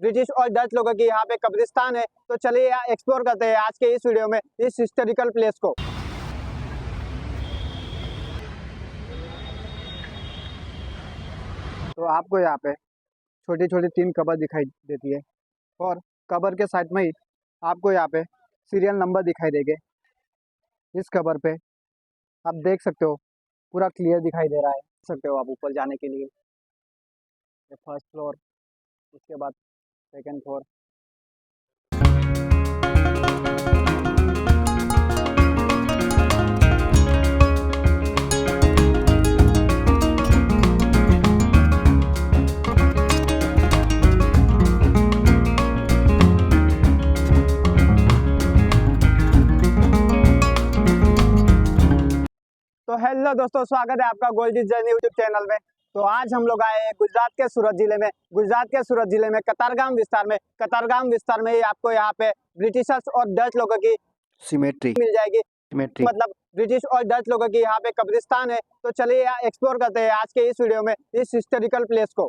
British और Dutch लोगों की यहाँ पे कब्रिस्तान है। तो चलिए एक्सप्लोर करते हैं आज के इस वीडियो में इस हिस्टोरिकल प्लेस को। तो आपको यहाँ पे छोटी छोटी 3 कबर दिखाई देती है और कबर के साइड में ही आपको यहाँ पे सीरियल नंबर दिखाई देंगे। इस कबर पे आप देख सकते हो पूरा क्लियर दिखाई दे रहा है। देख सकते हो आप ऊपर जाने के लिए ये फर्स्ट फ्लोर, उसके बाद सेकंड फ्लोर। तो हेलो दोस्तों, स्वागत है आपका गोल्डी जर्नी यूट्यूब चैनल में। तो आज हम लोग आए हैं गुजरात के सूरत जिले में कतारगाम विस्तार में ही आपको यहाँ पे ब्रिटिशर्स और डच लोगों की सिमेट्री मिल जाएगी। मतलब ब्रिटिश और डच लोगों की यहाँ पे कब्रिस्तान है। तो चलिए एक्सप्लोर करते हैं आज के इस वीडियो में इस हिस्टोरिकल प्लेस को।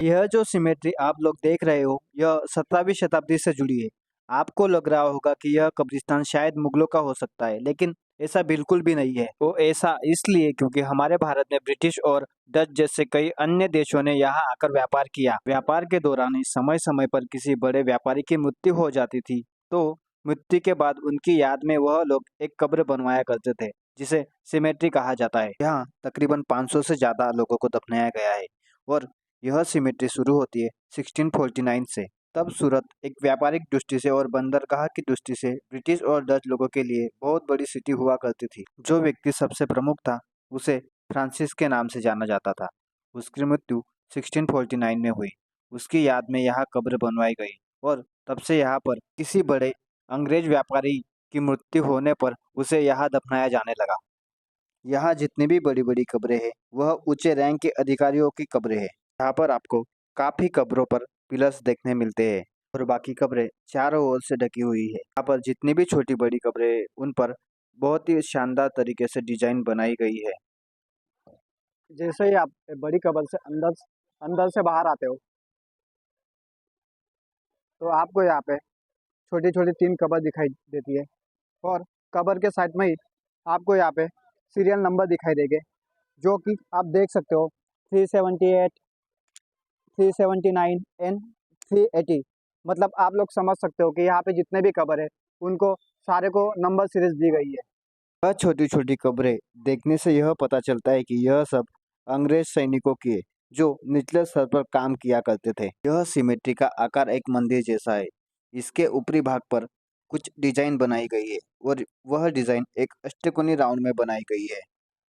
यह जो सिमेट्री आप लोग देख रहे हो यह 17वीं शताब्दी से जुड़ी है। आपको लग रहा होगा कि यह कब्रिस्तान शायद मुगलों का हो सकता है, लेकिन ऐसा बिल्कुल भी नहीं है। वो ऐसा इसलिए क्योंकि हमारे भारत में ब्रिटिश और डच जैसे कई अन्य देशों ने यहाँ आकर व्यापार किया। व्यापार के दौरान ही समय समय पर किसी बड़े व्यापारी की मृत्यु हो जाती थी, तो मृत्यु के बाद उनकी याद में वह लोग एक कब्र बनवाया करते थे, जिसे सिमेट्री कहा जाता है। यहाँ तकरीबन 500 से ज्यादा लोगों को दफनाया गया है और यह सिमेट्री शुरू होती है 1649 से। तब सूरत एक व्यापारिक दृष्टि से और बंदरगाह की दृष्टि से ब्रिटिश और डच लोगों के लिए बहुत बड़ी सिटी हुआ करती थी। जो व्यक्ति सबसे प्रमुख था उसे फ्रांसिस के नाम से जाना जाता था। उसकी मृत्यु 1649 में हुई। उसकी याद में यहाँ कब्र बनवाई गई और तब से यहाँ पर किसी बड़े अंग्रेज व्यापारी की मृत्यु होने पर उसे यहाँ दफनाया जाने लगा। यहाँ जितनी भी बड़ी बड़ी कब्रें हैं वह ऊंचे रैंक के अधिकारियों की कब्रें हैं। यहाँ पर आपको काफी कब्रों पर पिलर्स देखने मिलते हैं और बाकी कब्रें चारों ओर से ढकी हुई है। यहाँ पर जितनी भी छोटी बड़ी कब्रें उन पर बहुत ही शानदार तरीके से डिजाइन बनाई गई है। जैसे ही आप बड़ी कब्र से अंदर से बाहर आते हो तो आपको यहाँ पे छोटी छोटी 3 कब्र दिखाई देती है और कब्र के साइड में ही आपको यहाँ पे सीरियल नंबर दिखाई देंगे, जो कि आप देख सकते हो 378, 379 एंड 380। मतलब आप लोग समझ सकते हो कि यहाँ पे जितने भी कब्र है उनको सारे को नंबर सीरीज दी गई है। यह छोटी छोटी कब्रें देखने से यह पता चलता है कि यह सब अंग्रेज सैनिकों की है जो निचले स्तर पर काम किया करते थे। यह सिमेट्री का आकार एक मंदिर जैसा है। इसके ऊपरी भाग पर कुछ डिजाइन बनाई गई है और वह डिजाइन एक अष्टकोणीय राउंड में बनाई गई है।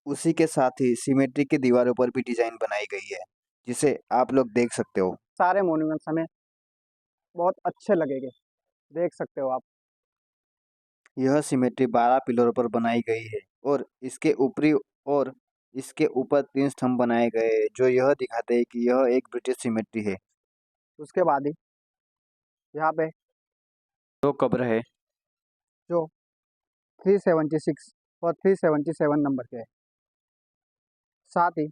उसी के साथ ही सिमेट्री की दीवारों पर भी डिजाइन बनाई गई है, जिसे आप लोग देख सकते हो। सारे मॉन्यूमेंट्स हमें बहुत अच्छे लगेंगे, देख सकते हो आप। यह सिमेट्री 12 पिलरों पर बनाई गई है और इसके ऊपरी और इसके ऊपर 3 स्तंभ बनाए गए हैं, जो यह दिखाते हैं कि यह एक ब्रिटिश सिमेट्री है। उसके बाद ही यहाँ पे 2 कब्र है जो 376 और 377 नंबर के है। साथ ही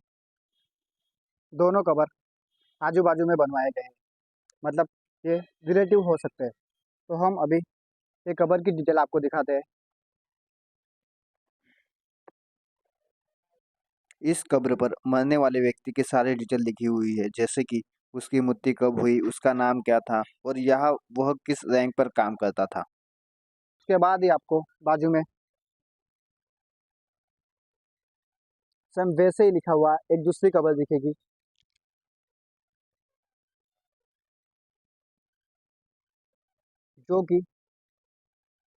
दोनों कब्र आजू बाजू में बनवाए गए हैं, मतलब ये रिलेटिव हो सकते हैं। तो हम अभी ये कब्र की डिटेल आपको दिखाते हैं। इस कब्र पर मरने वाले व्यक्ति की सारी डिटेल लिखी हुई है, जैसे कि उसकी मृत्यु कब हुई, उसका नाम क्या था और यह वह किस रैंक पर काम करता था। उसके बाद ही आपको बाजू में सेम वैसे ही लिखा हुआ एक दूसरी कबर दिखेगी, जो कि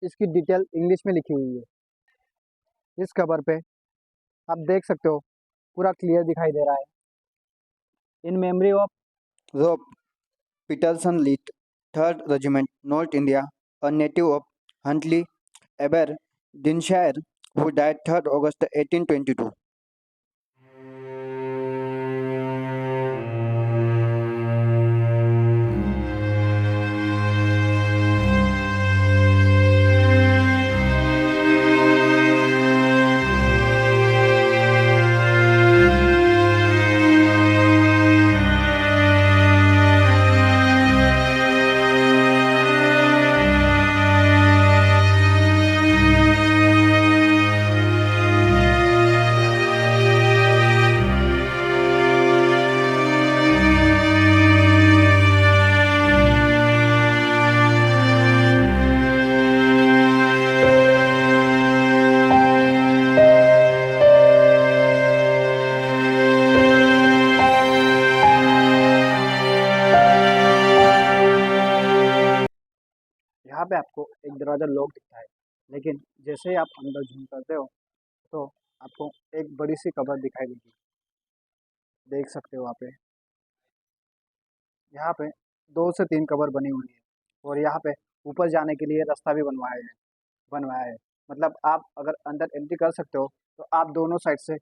इसकी डिटेल इंग्लिश में लिखी हुई है। इस कवर पे आप देख सकते हो पूरा क्लियर दिखाई दे रहा है, इन मेमोरी ऑफ रोब Peterson लीट, 3rd Regiment, North India, a native of Huntley, Aberdeenshire, who died 3rd August 1822. यहाँ पे आपको एक दरवाज़ा लॉक दिखता है, लेकिन जैसे ही आप अंदर झूम करते हो तो आपको एक बड़ी सी कबर दिखाई देगी। देख सकते हो यहाँ पे 2 से 3 कबर बनी हुई है और यहाँ पे ऊपर जाने के लिए रास्ता भी बनवाया है। मतलब आप अगर अंदर एंट्री कर सकते हो तो आप दोनों साइड से,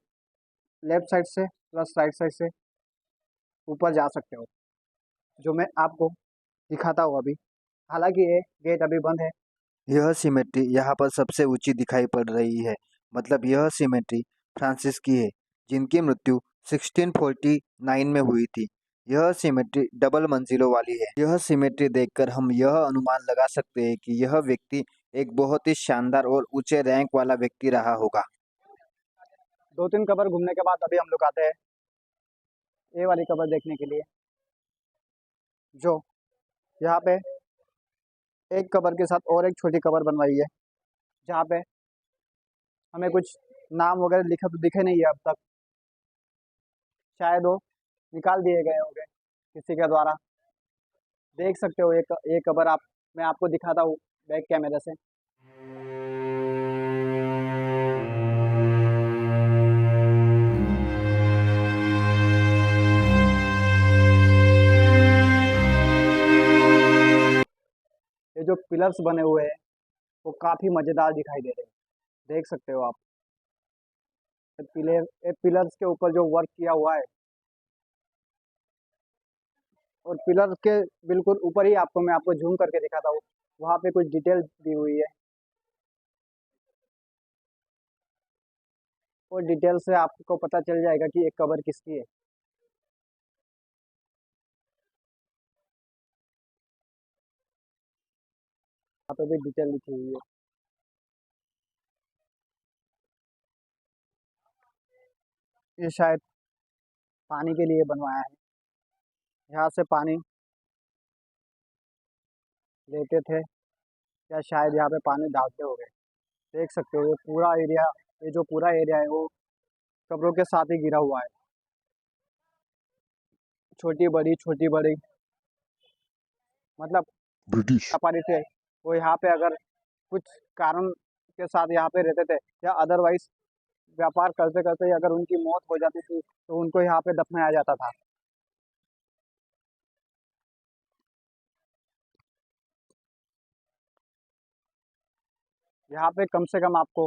लेफ्ट साइड से प्लस राइट साइड से ऊपर जा सकते हो, जो मैं आपको दिखाता हूँ अभी। हालांकि ये गेट अभी बंद है। यह सिमेट्री यहाँ पर सबसे ऊंची दिखाई पड़ रही है। मतलब यह सिमेट्री फ्रांसिस की है, जिनकी मृत्यु 1649 में हुई थी। यह सिमेट्री डबल मंजिलों वाली है। यह सिमेट्री देखकर हम यह अनुमान लगा सकते हैं कि यह व्यक्ति एक बहुत ही शानदार और ऊंचे रैंक वाला व्यक्ति रहा होगा। 2-3 कबर घूमने के बाद अभी हम लोग आते हैं ये वाली कबर देखने के लिए, जो यहाँ पे एक कबर के साथ और एक छोटी कबर बनवाई है, जहाँ पे हमें कुछ नाम वगैरह लिखा तो दिखे नहीं है अब तक। शायद वो निकाल दिए गए होंगे किसी के द्वारा। देख सकते हो एक कबर मैं आपको दिखाता हूँ बैक कैमरे से। ये जो पिलर्स बने हुए हैं वो काफ़ी मज़ेदार दिखाई दे रहे हैं। देख सकते हो आप पिलर्स के ऊपर जो वर्क किया हुआ है, और पिलर के बिल्कुल ऊपर ही मैं आपको जूम करके दिखाता हूँ, वहाँ पे कुछ डिटेल दी हुई है और डिटेल से आपको पता चल जाएगा कि एक कबर किसकी है। यहाँ पे भी डिटेल लिखी हुई है। ये शायद पानी के लिए बनवाया है, यहाँ से पानी लेते थे या शायद यहाँ पे पानी डालते हो गए। देख सकते हो ये जो पूरा एरिया है वो कब्रों के साथ ही गिरा हुआ है। छोटी बड़ी मतलब ब्रिटिश व्यापारी थे, वो यहाँ पे अगर कुछ कारण के साथ यहाँ पे रहते थे या अदरवाइज व्यापार करते करते अगर उनकी मौत हो जाती थी तो उनको यहाँ पे दफनाया जाता था। यहाँ पे कम से कम आपको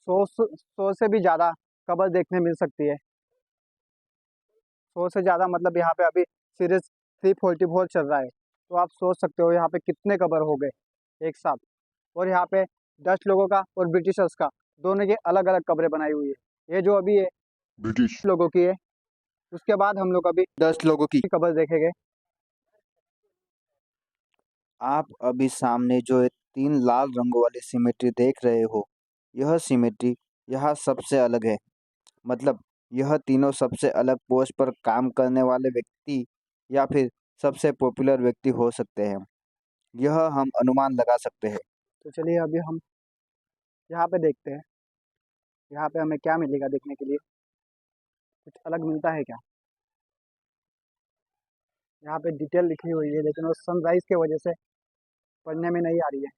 100 से भी ज़्यादा कबर देखने मिल सकती है। 100 से ज़्यादा मतलब यहाँ पे अभी सीरीज 344 चल रहा है, तो आप सोच सकते हो यहाँ पे कितने कबर हो गए एक साथ। और यहाँ पे डच लोगों का और ब्रिटिशर्स का दोनों की अलग अलग कब्रें बनाई हुई है। ये जो अभी है ब्रिटिश लोगों की है, उसके बाद हम लोग अभी डच लोगों की कब्र देखेंगे। आप अभी सामने जो 3 लाल रंगों वाली सिमेट्री देख रहे हो, यह सिमेट्री यहाँ सबसे अलग है। मतलब यह तीनों सबसे अलग पोस्ट पर काम करने वाले व्यक्ति या फिर सबसे पॉपुलर व्यक्ति हो सकते हैं, यह हम अनुमान लगा सकते हैं। तो चलिए अभी हम यहाँ पे देखते हैं, यहाँ पे हमें क्या मिलेगा देखने के लिए, कुछ अलग मिलता है क्या। यहाँ पे डिटेल लिखी हुई है लेकिन वो सनराइज के वजह से पढ़ने में नहीं आ रही है।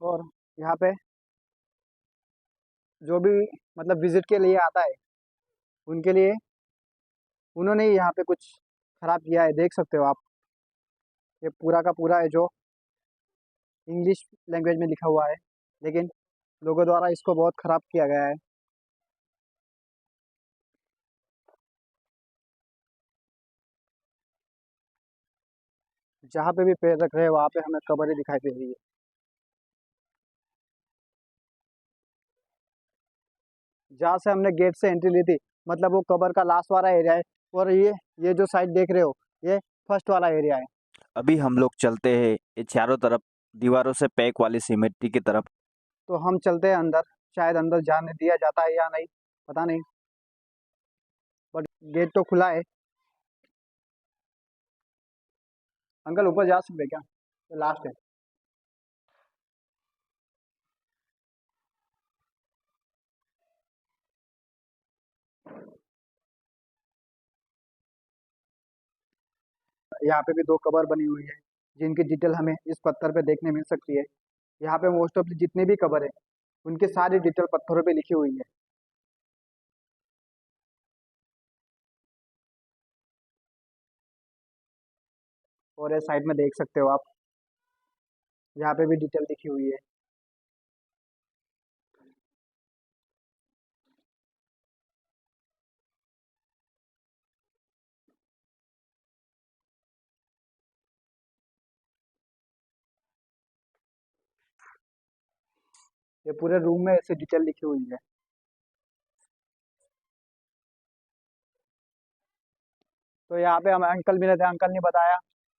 और यहाँ पे जो भी मतलब विजिट के लिए आता है उनके लिए उन्होंने ही यहाँ पे कुछ खराब किया है, देख सकते हो आप। ये पूरा का पूरा है जो इंग्लिश लैंग्वेज में लिखा हुआ है, लेकिन लोगों द्वारा इसको बहुत खराब किया गया है। जहाँ पे भी पैर रख रहे हैं वहाँ पे हमें कब्रें दिखाई दे रही है। जहाँ से हमने गेट से एंट्री ली थी, मतलब वो कबर का लास्ट वाला एरिया है। और ये जो साइड देख रहे हो ये फर्स्ट वाला एरिया है। अभी हम लोग चलते हैं ये चारों तरफ दीवारों से पैक वाली सिमेट्री की तरफ। तो हम चलते हैं अंदर, शायद अंदर जाने दिया जाता है या नहीं पता नहीं, बट गेट तो खुला है। अंकल ऊपर जा सकते हैं क्या, ये लास्ट है। यहाँ पे भी दो कबर बनी हुई है जिनकी डिटेल हमें इस पत्थर पे देखने मिल सकती है। यहाँ पे मोस्ट ऑफ जितने भी कबर है उनकी सारी डिटेल पत्थरों पे लिखी हुई है। और ये साइड में देख सकते हो आप, यहाँ पे भी डिटेल लिखी हुई है। ये पूरे रूम में ऐसे डिटेल लिखी हुई है। तो यहाँ पे हम अंकल मिले थे, अंकल ने बताया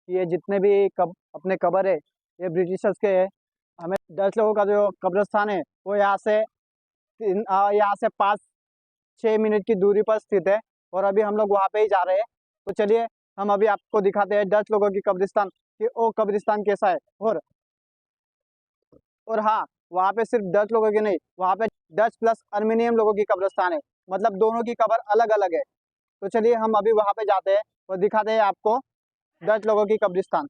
कि ये जितने भी अपने कबर है ये ब्रिटिशर्स के है। हमें 10 लोगों का जो कब्रिस्तान है वो यहाँ से 5-6 मिनट की दूरी पर स्थित है। और अभी हम लोग वहाँ पे ही जा रहे हैं। तो चलिए हम अभी आपको दिखाते हैं 10 लोगों की कब्रिस्तान कि वो कब्रिस्तान कैसा है। और हाँ, वहाँ पे सिर्फ 10 लोगों की नहीं, वहाँ पे 10 प्लस अर्मीनियम लोगों की कब्रिस्तान है, मतलब दोनों की कब्र अलग अलग है। तो चलिए हम अभी वहाँ पे जाते हैं और दिखाते हैं आपको 10 लोगों की कब्रिस्तान।